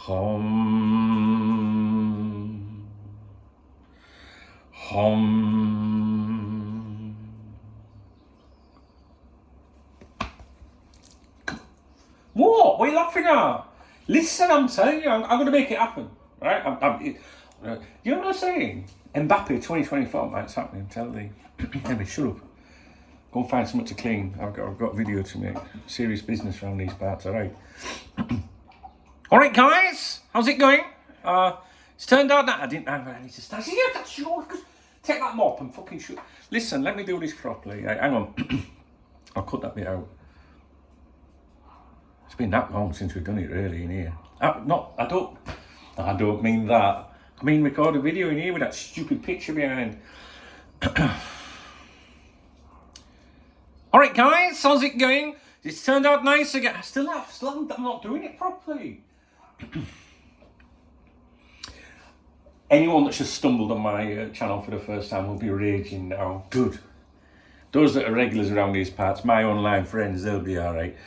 Hum. Hum. What? What are you laughing at? Listen, I'm telling you, I'm going to make it happen. Right? You know what I'm saying? Mbappe 2024, man, it's happening. Tell you. Anyway, shut up. Go and find something to clean. I've got a video to make. Serious business around these parts, alright? Alright, guys, how's it going? It's turned out that I need to start. Yeah, that's yours. Take that mop and fucking shoot. Listen, let me do this properly. Hang on. I'll cut that bit out. It's been that long since we've done it, really, in here. I don't mean that. I mean record a video in here with that stupid picture behind. Alright, guys, how's it going? It's turned out nice again. I'm not doing it properly. Anyone that's just stumbled on my channel for the first time will be raging now. Good. Those that are regulars around these parts, my online friends, they'll be alright.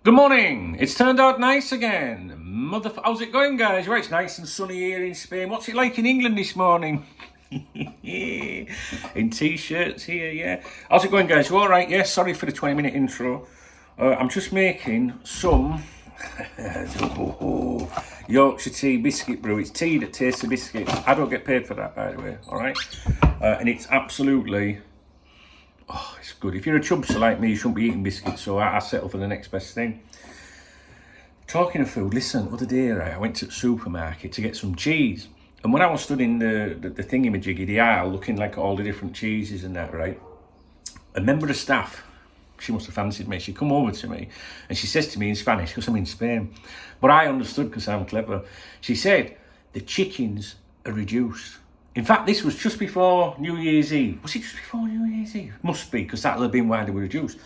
Good morning. It's turned out nice again. How's it going, guys? Right, it's nice and sunny here in Spain. What's it like in England this morning? In t-shirts here, yeah. How's it going, guys? You all right? Yeah, sorry for the 20-minute intro. I'm just making some Yorkshire tea biscuit brew. It's tea that tastes of biscuits. I don't get paid for that, by the way, all right? And it's absolutely... Oh, it's good. If you're a chubster like me, you shouldn't be eating biscuits, so I settle for the next best thing. Talking of food, listen, the other day, right, I went to the supermarket to get some cheese. And when I was studying the thingy-majiggy, the aisle, looking like at all the different cheeses and that, right, a member of staff, she must have fancied me, she come over to me and she says to me in Spanish, because I'm in Spain, but I understood because I'm clever. She said, the chickens are reduced. In fact, this was just before New Year's Eve. Was it just before New Year's Eve? Must be, because that'll have been why they were reduced.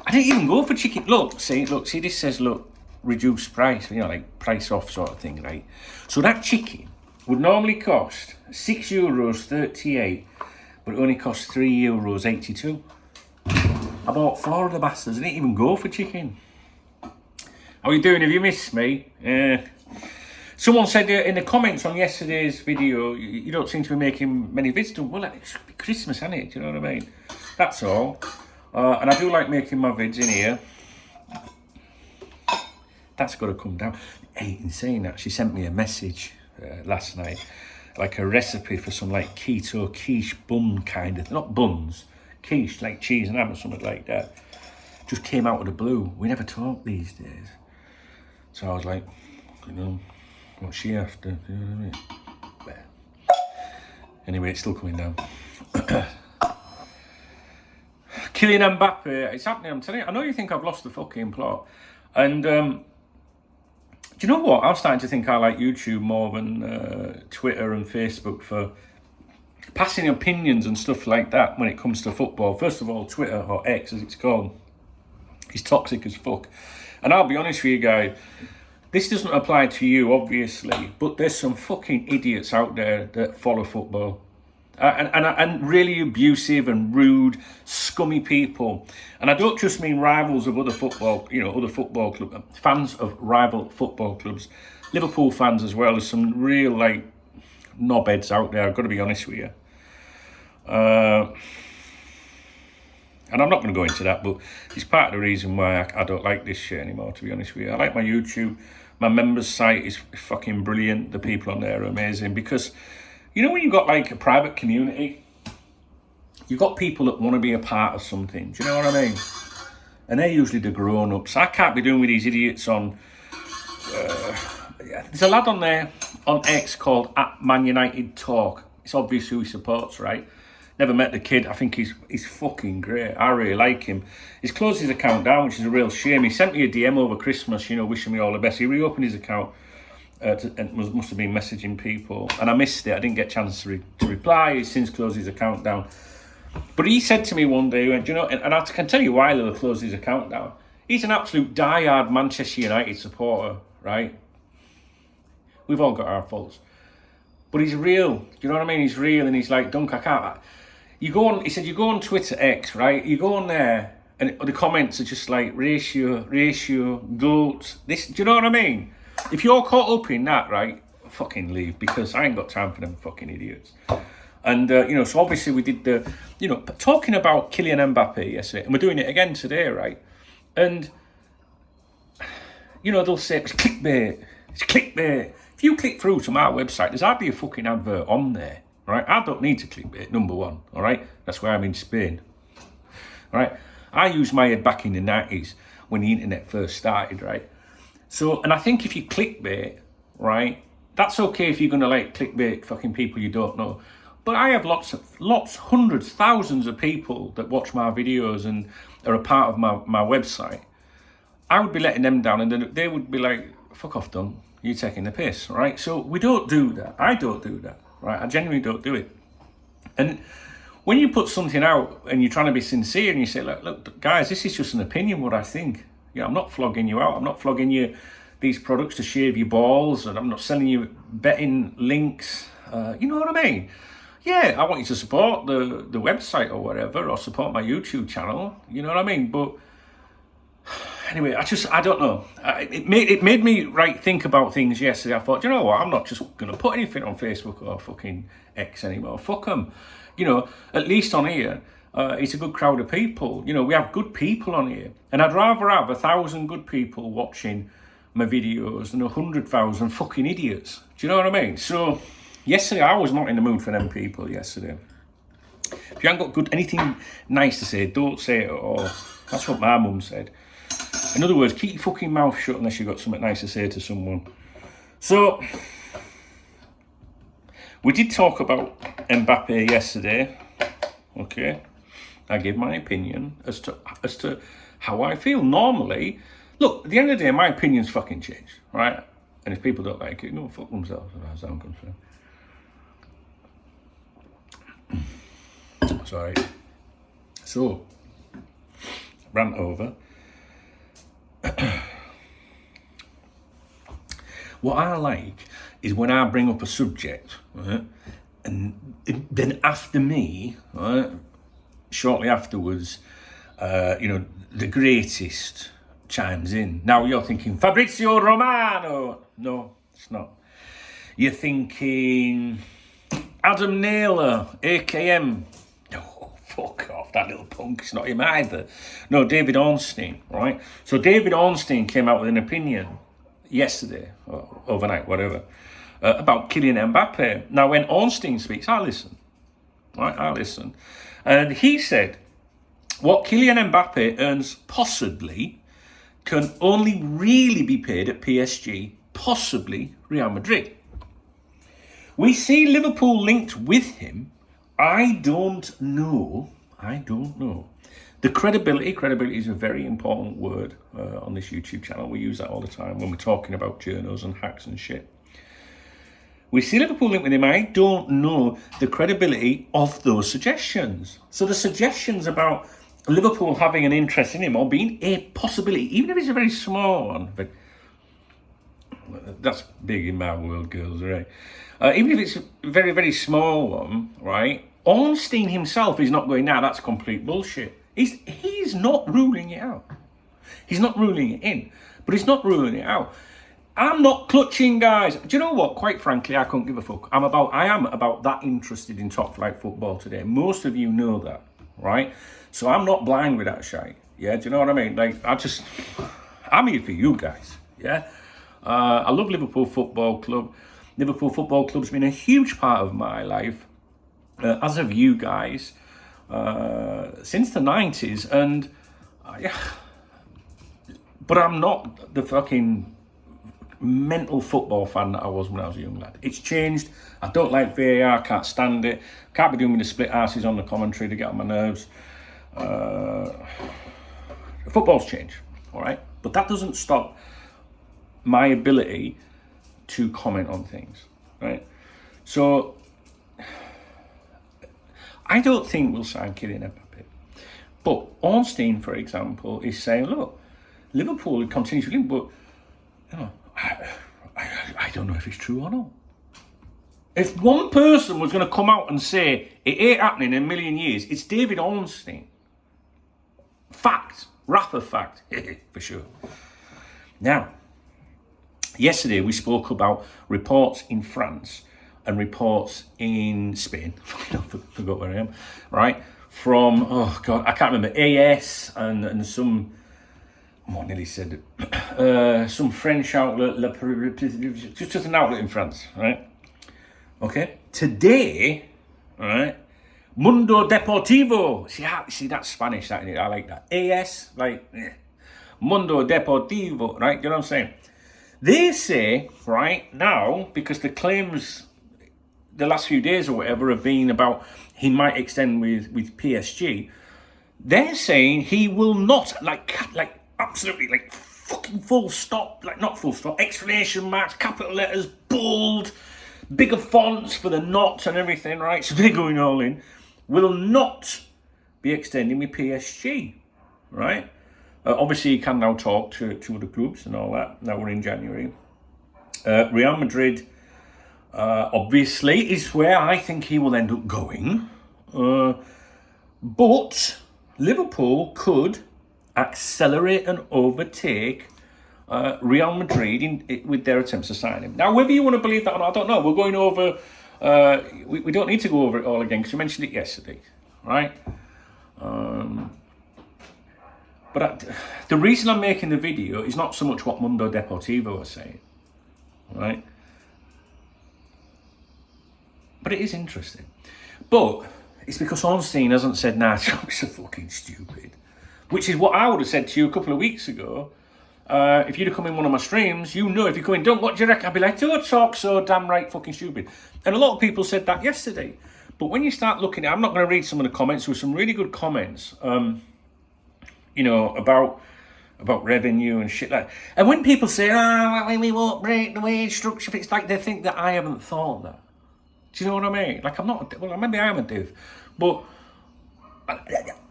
I didn't even go for chicken. Look, see, this says, look, reduced price, you know, like price off sort of thing, right? So that chicken would normally cost €6.38, but it only costs €3.82. I bought 4 of the bastards. I didn't even go for chicken. How are you doing? Have you missed me? Someone said in the comments on yesterday's video, you don't seem to be making many vids. Well, it's Christmas, isn't it? Do you know what I mean? That's all. And I do like making my vids in here. That's got to come down. Hey, in saying that, she sent me a message last night, like a recipe for some like keto quiche bun kind of, not buns, quiche, like cheese and ham or something like that. Just came out of the blue. We never talk these days. So I was like, you know, what's she after? You know what I mean? But anyway, it's still coming down. Kylian Mbappe, it's happening, I'm telling you. I know you think I've lost the fucking plot. And do you know what? I'm starting to think I like YouTube more than Twitter and Facebook for passing opinions and stuff like that when it comes to football. First of all, Twitter, or X as it's called, is toxic as fuck. And I'll be honest with you guys, this doesn't apply to you, obviously, but there's some fucking idiots out there that follow football. And really abusive and rude, scummy people. And I don't just mean rivals of other football, other football clubs, fans of rival football clubs. Liverpool fans as well. There's some real, like, knobheads out there, I've got to be honest with you. And I'm not going to go into that, but it's part of the reason why I don't like this shit anymore, to be honest with you. I like my YouTube. My members site is fucking brilliant. The people on there are amazing because... You know when you've got like a private community, you've got people that want to be a part of something. Do you know what I mean? And they're usually the grown-ups. I can't be doing with these idiots on... there's a lad on there, on X, called @ManUnitedTalk. It's obvious who he supports, right? Never met the kid. I think he's fucking great. I really like him. He's closed his account down, which is a real shame. He sent me a DM over Christmas, wishing me all the best. He reopened his account. And must have been messaging people, and I missed it. I didn't get a chance to reply. He's since closed his account down. But he said to me one day, and I can tell you why he'll close his account down. He's an absolute diehard Manchester United supporter, right? We've all got our faults, but he's real. You know what I mean? He's real, and he's like, Dunk, I can't. You go on. He said, you go on Twitter X, right? You go on there, And the comments are just like, ratio, goat. This, do you know what I mean? If you're caught up in that, right, fucking leave, because I ain't got time for them fucking idiots. And, so obviously we did talking about Kylian Mbappe yesterday, and we're doing it again today, right? And, they'll say, it's clickbait. It's clickbait. If you click through to my website, there's hardly a fucking advert on there, right? I don't need to clickbait, number one, all right? That's why I'm in Spain, all right? I used my head back in the 90s when the internet first started, right? So, and I think if you clickbait, right, that's okay if you're going to clickbait fucking people you don't know. But I have lots, hundreds, thousands of people that watch my videos and are a part of my website. I would be letting them down, and then they would be like, fuck off, Don, you're taking the piss, right? So we don't do that. I don't do that, right? I genuinely don't do it. And when you put something out and you're trying to be sincere and you say, look, guys, this is just an opinion, what I think. I'm not flogging you out. I'm not flogging you these products to shave your balls, and I'm not selling you betting links. You know what I mean? Yeah, I want you to support the website or whatever, or support my YouTube channel. You know what I mean? But anyway, I don't know. It made me think about things yesterday. I thought, you know what? I'm not just going to put anything on Facebook or fucking X anymore. Fuck them. At least on here, it's a good crowd of people. We have good people on here. And I'd rather have 1,000 good people watching my videos than 100,000 fucking idiots. Do you know what I mean? So, yesterday, I was not in the mood for them people yesterday. If you haven't got anything nice to say, don't say it at all. That's what my mum said. In other words, keep your fucking mouth shut unless you've got something nice to say to someone. So, we did talk about Mbappe yesterday. Okay, I gave my opinion as to how I feel. Normally, look, at the end of the day, my opinions fucking change, right? And if people don't like it, no, fuck themselves, as I'm concerned. Sorry. So, rant over. What I like is when I bring up a subject, right, and then after me, right, shortly afterwards, the greatest chimes in. Now you're thinking, Fabrizio Romano. No, it's not. You're thinking, Adam Naylor, AKM. Oh, fuck off, that little punk. It's not him either. No, David Ornstein, right? So David Ornstein came out with an opinion yesterday, or overnight, whatever, about Kylian Mbappe. Now, when Ornstein speaks, I listen, right? I listen. And he said, what Kylian Mbappe earns possibly can only really be paid at PSG, possibly Real Madrid. We see Liverpool linked with him. I don't know. The credibility is a very important word on this YouTube channel. We use that all the time when we're talking about journos and hacks and shit. We see Liverpool linked with him. I don't know the credibility of those suggestions. So the suggestions about Liverpool having an interest in him or being a possibility, even if it's a very small one, but that's big in my world, girls, right? Even if it's a very, very small one, right? Ornstein himself is not going, nah, that's complete bullshit. He's not ruling it out. He's not ruling it in, but he's not ruling it out. I'm not clutching, guys. Do you know what? Quite frankly, I couldn't give a fuck. I am about that interested in top flight football today. Most of you know that, right? So I'm not blind with that shite. Yeah, do you know what I mean? I'm here for you guys. Yeah, I love Liverpool Football Club. Liverpool Football Club's been a huge part of my life, as have you guys, since the 90s. And but I'm not the fucking mental football fan that I was when I was a young lad. It's changed. I don't like VAR, can't stand it. Can't be doing with the split asses on the commentary to get on my nerves. Football's changed, all right? But that doesn't stop my ability to comment on things, right? So, I don't think we'll sign Kylian Mbappe. But Ornstein, for example, is saying, look, Liverpool continues to link, but I don't know if it's true or not. If one person was going to come out and say it ain't happening in a million years, it's David Ornstein. fact, wrath of fact, for sure. Now, yesterday we spoke about reports in France and reports in Spain. I forgot where I am. Right, from I can't remember, AS and some. I nearly said it. Some French outlet, just an outlet in France, right? Okay. Today, right, Mundo Deportivo. See that's Spanish, that, I like that. AS, like, Mundo Deportivo, right? You know what I'm saying? They say, right, now, because the claims the last few days or whatever have been about he might extend with PSG, they're saying he will not, like absolutely, like, fucking full stop, like, not full stop, exclamation marks, capital letters, bold, bigger fonts for the knots and everything, right? So they're going all in. Will not be extending with PSG, right? Obviously, he can now talk to other clubs and all that. Now we're in January. Real Madrid, obviously, is where I think he will end up going. But Liverpool could accelerate and overtake Real Madrid with their attempts to sign him. Now, whether you want to believe that or not, I don't know. We're going over. We don't need to go over it all again because you mentioned it yesterday, right? But the reason I'm making the video is not so much what Mundo Deportivo are saying, right? But it is interesting. But it's because Ornstein hasn't said, nah, it's so fucking stupid. Which is what I would have said to you a couple of weeks ago. If you'd have come in one of my streams, you know, if you come in, don't, what do you reckon? I'd be like, don't talk so damn right fucking stupid. And a lot of people said that yesterday. But when you start looking at, I'm not going to read some of the comments, there were some really good comments, you know, about revenue and shit like that. And when people say, we won't break the wage structure, it's like they think that I haven't thought that. Do you know what I mean? Like, I'm not, well, maybe I am a div, but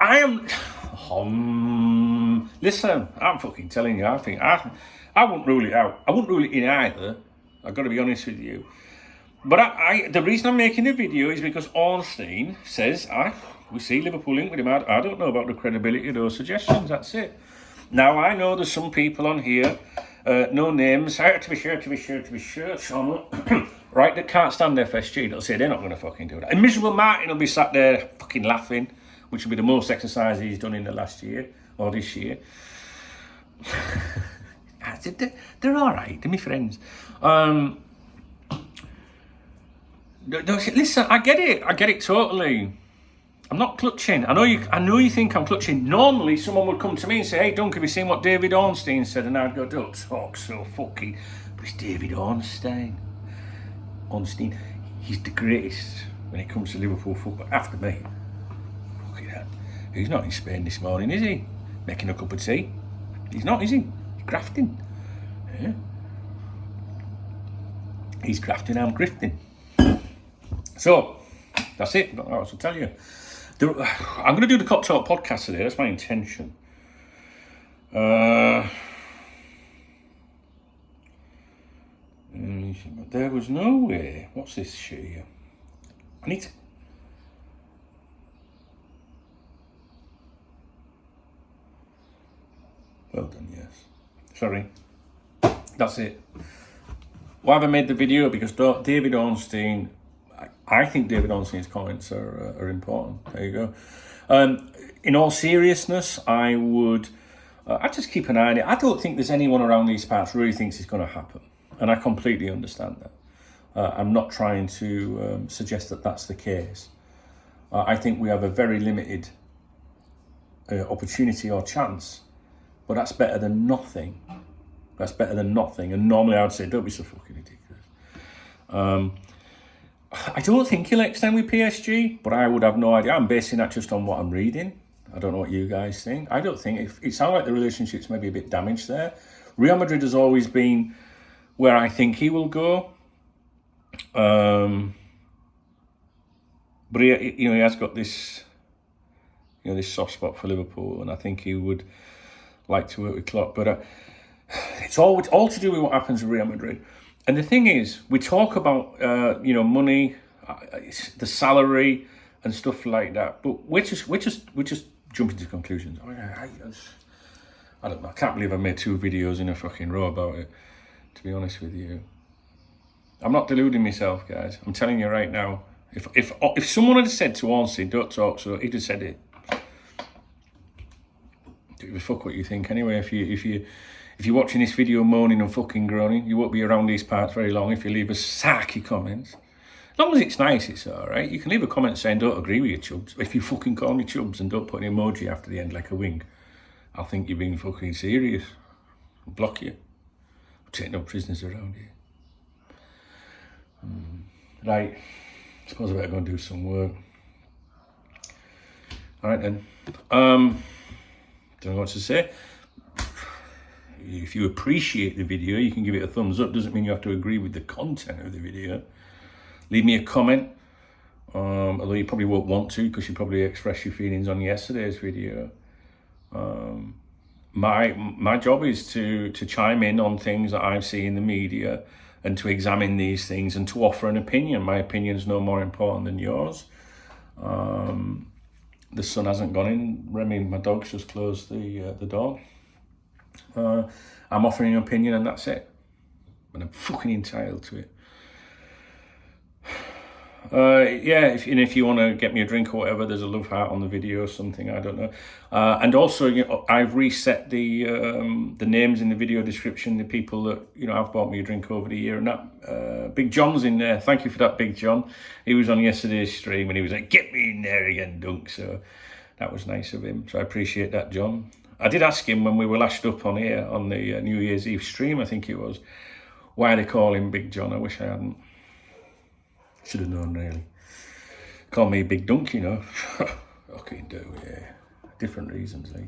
I am, listen, I'm fucking telling you, I think, I wouldn't rule it out. I wouldn't rule it in either. I've got to be honest with you. But the reason I'm making the video is because Ornstein says, we see Liverpool linked with him. I don't know about the credibility of those suggestions, that's it. Now, I know there's some people on here, no names, to be sure, Seano, right, that can't stand FSG. They'll say they're not going to fucking do that. And Miserable Martin will be sat there fucking laughing, which will be the most exercise he's done in the last year, or this year. They're all right, they're my friends. Listen, I get it totally. I'm not clutching. I know you think I'm clutching. Normally, someone would come to me and say, hey, Dunk, have you seen what David Ornstein said? And I'd go, don't talk so fucking. But it's David Ornstein. Ornstein, he's the greatest when it comes to Liverpool football, after me. Look at that. He's not in Spain this morning, is he? Making a cup of tea. He's not, is he? He's grafting. Yeah. He's grafting, I'm grifting. So, that's it. Not else to tell you. I'm going to do the KopTalk podcast today. That's my intention. There was no way. What's this shit here? I need to. Well done, yes. Sorry. That's it. Why have I made the video? Because David Ornstein, I think David Ornstein's comments are important. There you go. In all seriousness, I would, I'd just keep an eye on it. I don't think there's anyone around these parts really thinks it's going to happen. And I completely understand that. I'm not trying to suggest that that's the case. I think we have a very limited opportunity or chance, but that's better than nothing. That's better than nothing. And normally I would say, don't be so fucking ridiculous. I don't think he'll extend with PSG, but I would have no idea. I'm basing that just on what I'm reading. I don't know what you guys think. I don't think, it sounds like the relationship's maybe a bit damaged there. Real Madrid has always been where I think he will go. But he has got this, this soft spot for Liverpool, and I think he would like to work with Klopp. But it's all to do with what happens with Real Madrid. And the thing is, we talk about money, the salary, and stuff like that. But we're just jumping to conclusions. I don't know. I can't believe I made 2 videos in a fucking row about it, to be honest with you. I'm not deluding myself, guys. I'm telling you right now. If someone had said to Ornstein, don't talk, so he'd have said it. Don't give a fuck what you think anyway. If you're watching this video moaning and fucking groaning, you won't be around these parts very long if you leave us sarky comments. As long as it's nice, it's alright. You can leave a comment saying don't agree with your chubs. If you fucking call me chubs and don't put an emoji after the end like a wing, I'll think you're being fucking serious. I'll block you. I'll take no prisoners around here. Right. I suppose I better go and do some work. Alright then. Don't know what to say. If you appreciate the video, you can give it a thumbs up. Doesn't mean you have to agree with the content of the video. Leave me a comment, although you probably won't want to because you probably expressed your feelings on yesterday's video. My job is to chime in on things that I see in the media and to examine these things and to offer an opinion. My opinion is no more important than yours. The sun hasn't gone in. Remy, my dog's just closed the door. I'm offering an opinion and that's it. And I'm fucking entitled to it. Yeah, if you want to get me a drink or whatever, there's a love heart on the video or something, I don't know. And also, I've reset the names in the video description, the people that, have bought me a drink over the year and that. Big John's in there. Thank you for that, Big John. He was on yesterday's stream and he was like, get me in there again, Dunk. So that was nice of him. So I appreciate that, John. I did ask him when we were lashed up on here on the New Year's Eve stream, I think it was, why they call him Big John. I wish I hadn't. Should have known, really. Call me Big Dunk, Okay, do, yeah. Different reasons, eh?